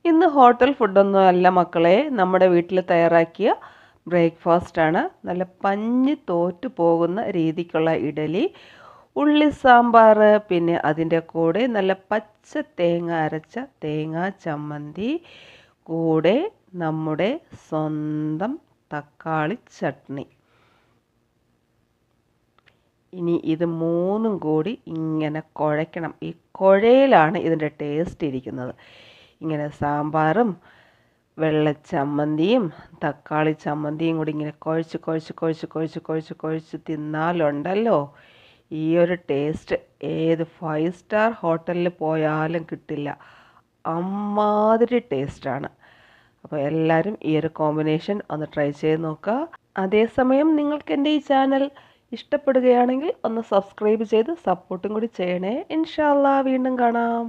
ഇന്ന് ഹോട്ടൽ ഫുഡൊന്നും അല്ല മക്കളെ, നമ്മുടെ വീട്ടിൽ തയ്യാറാക്കിയ ബ്രേക്ക്ഫാസ്റ്റാണ്. നല്ല പഞ്ഞി തോറ്റു പോകുന്ന രീതിക്കുള്ള ഇഡലി, ഉള്ളി സാമ്പാർ, പിന്നെ അതിൻ്റെ കൂടെ നല്ല പച്ച തേങ്ങ അരച്ച തേങ്ങാ ചമ്മന്തി, കൂടെ നമ്മുടെ സ്വന്തം തക്കാളി ചട്നി. ഇനി ഇത് മൂന്നും കൂടി ഇങ്ങനെ കുഴയ്ക്കണം. ഈ കുഴയിലാണ് ഇതിൻ്റെ ടേസ്റ്റ് ഇരിക്കുന്നത്. ഇങ്ങനെ സാമ്പാറും വെള്ളച്ചമ്മന്തിയും തക്കാളി ചമ്മന്തിയും കൂടി ഇങ്ങനെ കുഴച്ച് കുഴച്ച് കുഴച്ച് കുഴച്ച് കുഴച്ച് കുഴച്ച് തിന്നാലുണ്ടല്ലോ, ഈ ഒരു ടേസ്റ്റ് ഏത് 5 സ്റ്റാർ ഹോട്ടലിൽ പോയാലും കിട്ടില്ല. അമ്മാതിരി ടേസ്റ്റാണ്. അപ്പോൾ എല്ലാവരും ഈ ഒരു കോമ്പിനേഷൻ ഒന്ന് ട്രൈ ചെയ്ത് നോക്കുക. അതേസമയം നിങ്ങൾക്ക് എൻ്റെ ഈ ചാനൽ ഇഷ്ടപ്പെടുകയാണെങ്കിൽ ഒന്ന് സബ്സ്ക്രൈബ് ചെയ്ത് സപ്പോർട്ടും കൂടി ചെയ്യണേ. ഇൻഷാ അല്ലാ, വീണ്ടും കാണാം.